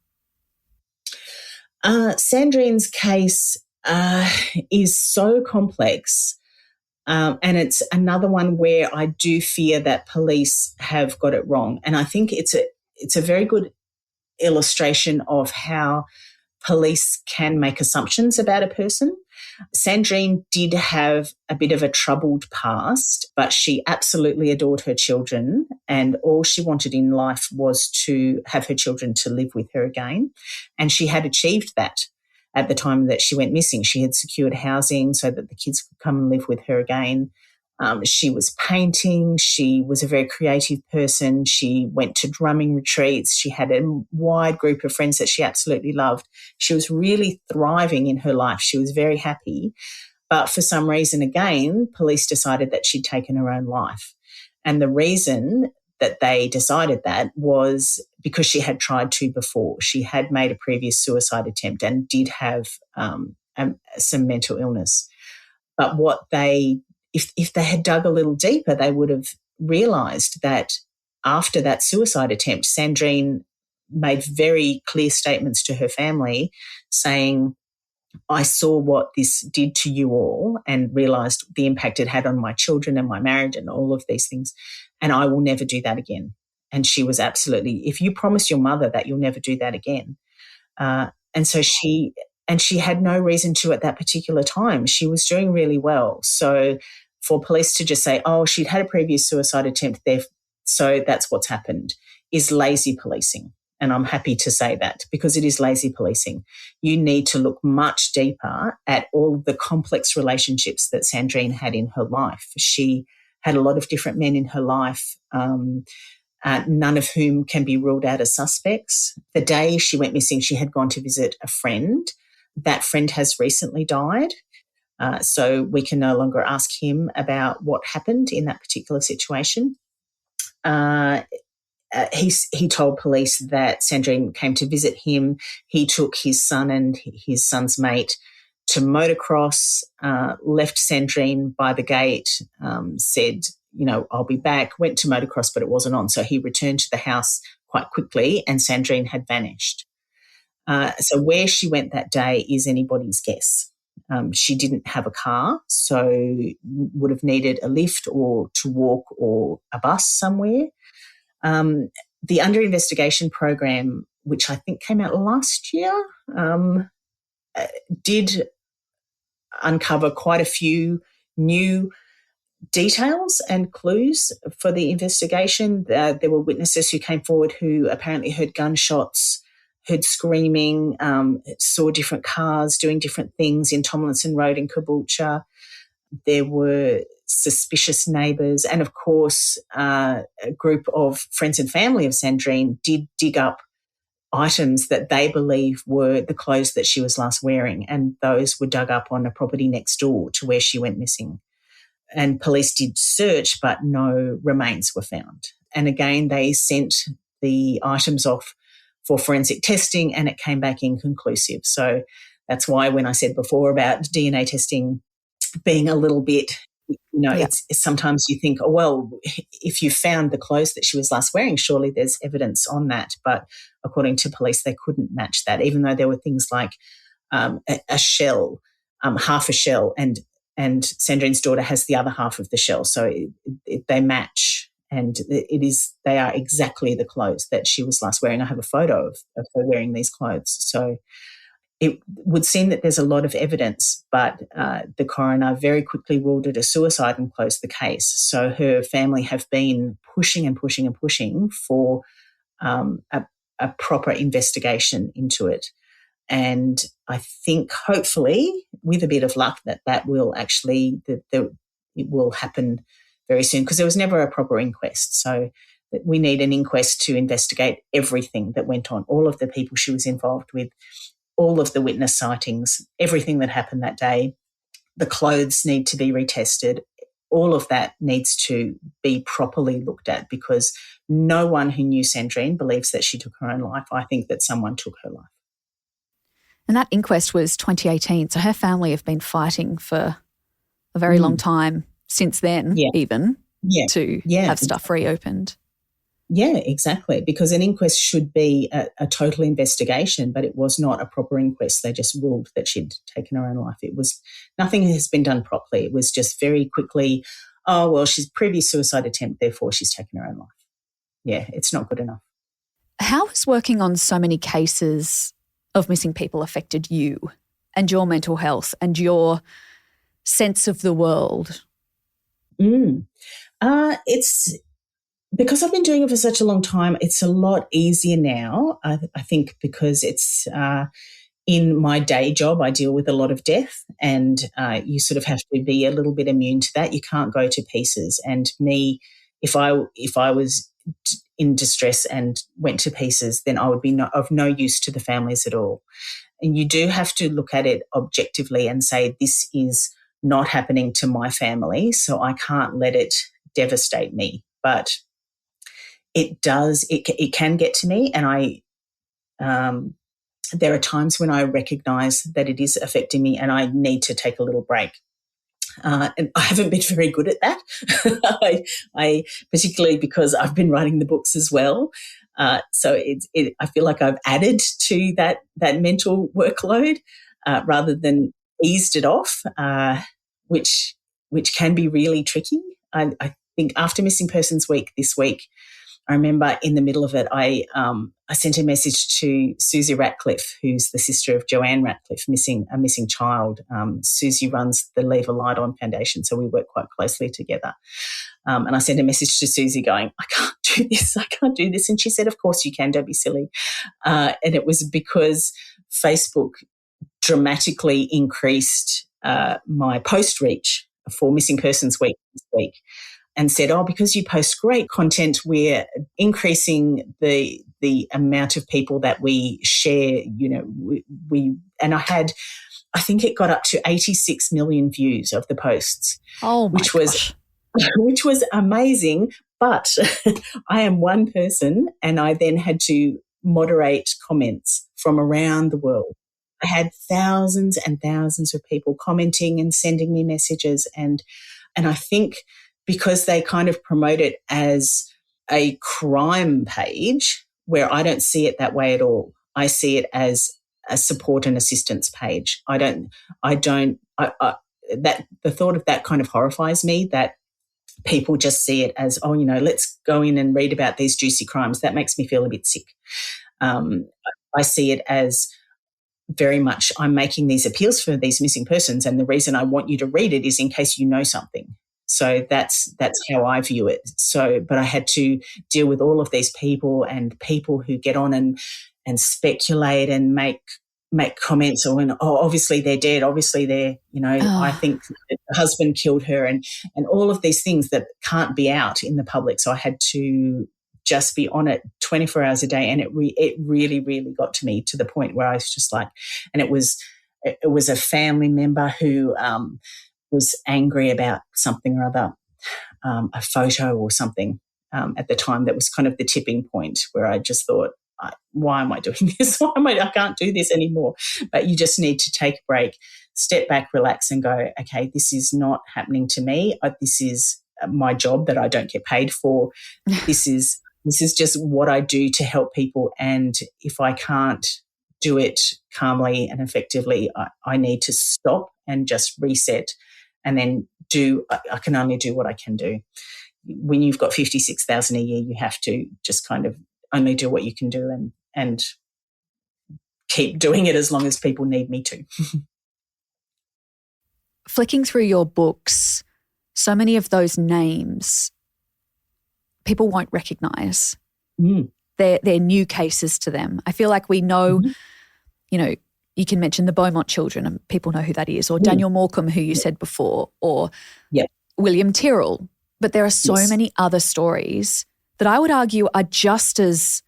Sandrine's case is so complex, and it's another one where I do fear that police have got it wrong. And I think it's a very good illustration of how police can make assumptions about a person. Sandrine did have a bit of a troubled past, but she absolutely adored her children, and all she wanted in life was to have her children to live with her again. And she had achieved that at the time that she went missing. She had secured housing so that the kids could come and live with her again. She was painting. She was a very creative person. She went to drumming retreats. She had a wide group of friends that she absolutely loved. She was really thriving in her life. She was very happy. But for some reason, again, police decided that she'd taken her own life. And the reason that they decided that was because she had tried to before. She had made a previous suicide attempt and did have some mental illness. But if they had dug a little deeper, they would have realised that after that suicide attempt, Sandrine made very clear statements to her family saying, I saw what this did to you all and realised the impact it had on my children and my marriage and all of these things, and I will never do that again. And she was absolutely, if you promise your mother that you'll never do that again. And so she had no reason to at that particular time. She was doing really well. So for police to just say, oh, she'd had a previous suicide attempt there, so that's what's happened, is lazy policing. And I'm happy to say that because it is lazy policing. You need to look much deeper at all the complex relationships that Sandrine had in her life. She had a lot of different men in her life, none of whom can be ruled out as suspects. The day she went missing, she had gone to visit a friend. That friend has recently died. So we can no longer ask him about what happened in that particular situation. He told police that Sandrine came to visit him. He took his son and his son's mate to motocross, left Sandrine by the gate, said, I'll be back, went to motocross, but it wasn't on. So he returned to the house quite quickly and Sandrine had vanished. So where she went that day is anybody's guess. She didn't have a car, so would have needed a lift or to walk or a bus somewhere. The under investigation program, which I think came out last year, did uncover quite a few new details and clues for the investigation. There were witnesses who came forward who apparently heard gunshots, heard screaming, saw different cars doing different things in Tomlinson Road in Caboolture. There were suspicious neighbours, and of course a group of friends and family of Sandrine did dig up items that they believe were the clothes that she was last wearing, and those were dug up on a property next door to where she went missing. And police did search, but no remains were found. And again, they sent the items off for forensic testing and it came back inconclusive. So that's why when I said before about DNA testing being a little bit, it's sometimes you think, oh, well, if you found the clothes that she was last wearing, surely there's evidence on that. But according to police, they couldn't match that, even though there were things like a shell, half a shell, and Sandrine's daughter has the other half of the shell. So they match, and they are exactly the clothes that she was last wearing. I have a photo of her wearing these clothes. So it would seem that there's a lot of evidence, but the coroner very quickly ruled it a suicide and closed the case. So her family have been pushing and pushing and pushing for a proper investigation into it. And I think hopefully, with a bit of luck, that will actually, it will happen very soon, because there was never a proper inquest. So we need an inquest to investigate everything that went on, all of the people she was involved with, all of the witness sightings, everything that happened that day. The clothes need to be retested. All of that needs to be properly looked at, because no one who knew Sandrine believes that she took her own life. I think that someone took her life. And that inquest was 2018. So her family have been fighting for a very long time since then, even, to have stuff reopened. Yeah, exactly, because an inquest should be a total investigation, but it was not a proper inquest. They just ruled that she'd taken her own life. It was, nothing has been done properly. It was just very quickly, oh, well, she's previous suicide attempt, therefore she's taken her own life. Yeah, it's not good enough. How has working on so many cases of missing people affected you and your mental health and your sense of the world? It's because I've been doing it for such a long time, it's a lot easier now, I think, because it's in my day job, I deal with a lot of death, and you sort of have to be a little bit immune to that. You can't go to pieces. And me, if I was in distress and went to pieces, then I would be of no use to the families at all. And you do have to look at it objectively and say, this is not happening to my family, so I can't let it devastate me. But it does, it can get to me, and there are times when I recognise that it is affecting me and I need to take a little break. And I haven't been very good at that. I particularly because I've been writing the books as well. So I feel like I've added to that mental workload rather than eased it off, which can be really tricky. I think after Missing Persons Week this week, I remember in the middle of it, I sent a message to Susie Ratcliffe, who's the sister of Joanne Ratcliffe, a missing child. Susie runs the Leave a Light On Foundation, so we work quite closely together. And I sent a message to Susie going, I can't do this. And she said, of course you can, don't be silly. And it was because Facebook dramatically increased my post reach for Missing Persons Week this week, and said, because you post great content, we're increasing the amount of people that we share, and I think it got up to 86 million views of the posts. Oh my gosh. Which was amazing. But I am one person, and I then had to moderate comments from around the world. I had thousands and thousands of people commenting and sending me messages, and I think because they kind of promote it as a crime page, where I don't see it that way at all. I see it as a support and assistance page. The thought of that kind of horrifies me, that people just see it as, let's go in and read about these juicy crimes. That makes me feel a bit sick. I see it as very much, I'm making these appeals for these missing persons, and the reason I want you to read it is in case you know something. So that's how I view it. So, but I had to deal with all of these people, and people who get on and speculate and make comments on, obviously they're dead, obviously they're, I think the husband killed her, and all of these things that can't be out in the public. So I had to just be on it 24 hours a day, and it really, really got to me, to the point where I was just like, and it was a family member who was angry about something or other, a photo or something at the time, that was kind of the tipping point where I just thought, why am I doing this? I can't do this anymore. But you just need to take a break, step back, relax, and go, okay, this is not happening to me. This is my job that I don't get paid for. This is just what I do to help people. And if I can't do it calmly and effectively, I need to stop and just reset, and then I can only do what I can do. When you've got 56,000 a year, you have to just kind of only do what you can do and keep doing it as long as people need me to. Flicking through your books, so many of those names people won't recognise. They're new cases to them. I feel like we know, you know, you can mention the Beaumont children and people know who that is, or Daniel Morecambe, who you said before, or William Tyrrell. But there are so many other stories that I would argue are just as,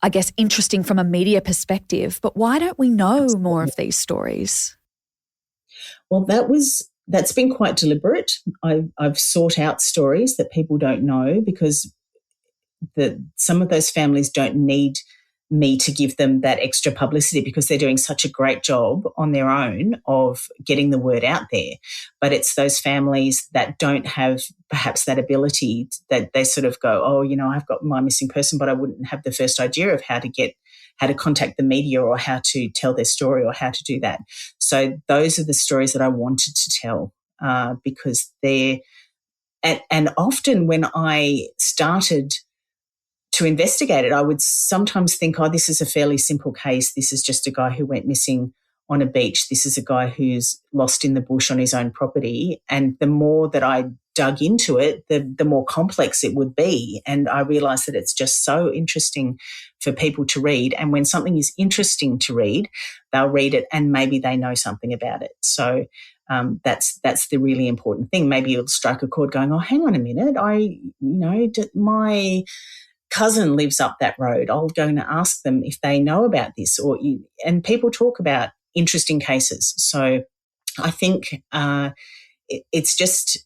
I guess, interesting from a media perspective. But why don't we know more of these stories? Well, that's been quite deliberate. I've sought out stories that people don't know because some of those families don't need me to give them that extra publicity because they're doing such a great job on their own of getting the word out there. But it's those families that don't have perhaps that ability, that they sort of go, oh, you know, I've got my missing person, but I wouldn't have the first idea of how to contact the media or how to tell their story or how to do that. So those are the stories that I wanted to tell because they're, and often when I started to investigate it, I would sometimes think, oh, this is a fairly simple case. This is just a guy who went missing on a beach. This is a guy who's lost in the bush on his own property. And the more that I dug into it, the more complex it would be. And I realised that it's just so interesting for people to read. And when something is interesting to read, they'll read it and maybe they know something about it. So that's the really important thing. Maybe you'll strike a chord going, oh, hang on a minute, my cousin lives up that road. I'll go and ask them if they know about this. And people talk about interesting cases. So I think it's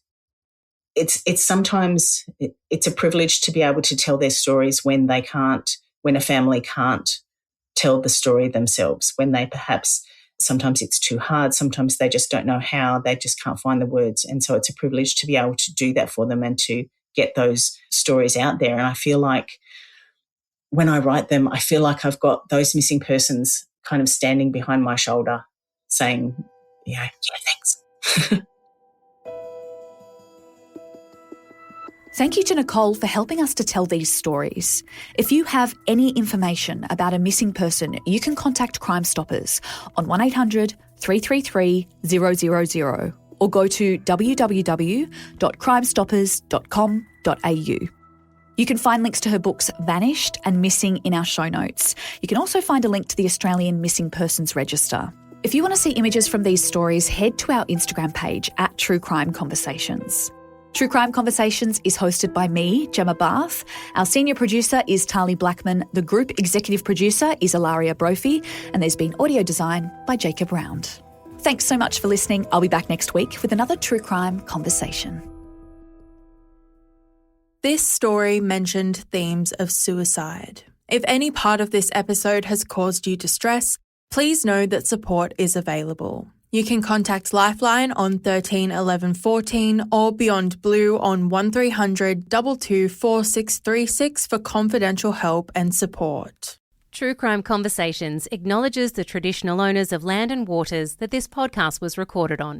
sometimes it's a privilege to be able to tell their stories when a family can't tell the story themselves, when they perhaps sometimes it's too hard, sometimes they just don't know how, they just can't find the words. And so it's a privilege to be able to do that for them and to get those stories out there. And I feel like when I write them, I feel like I've got those missing persons kind of standing behind my shoulder saying, yeah, thanks. Thank you to Nicole for helping us to tell these stories. If you have any information about a missing person, you can contact Crime Stoppers on 1800 333 000 or go to www.crimestoppers.com.au. You can find links to her books Vanished and Missing in our show notes. You can also find a link to the Australian Missing Persons Register. If you want to see images from these stories, head to our Instagram page at True Crime Conversations. True Crime Conversations is hosted by me, Gemma Barth. Our senior producer is Tali Blackman. The group executive producer is Ilaria Brophy. And there's been audio design by Jacob Round. Thanks so much for listening. I'll be back next week with another True Crime Conversation. This story mentioned themes of suicide. If any part of this episode has caused you distress, please know that support is available. You can contact Lifeline on 13 11 14 or Beyond Blue on 1300 22 4636 for confidential help and support. True Crime Conversations acknowledges the traditional owners of land and waters that this podcast was recorded on.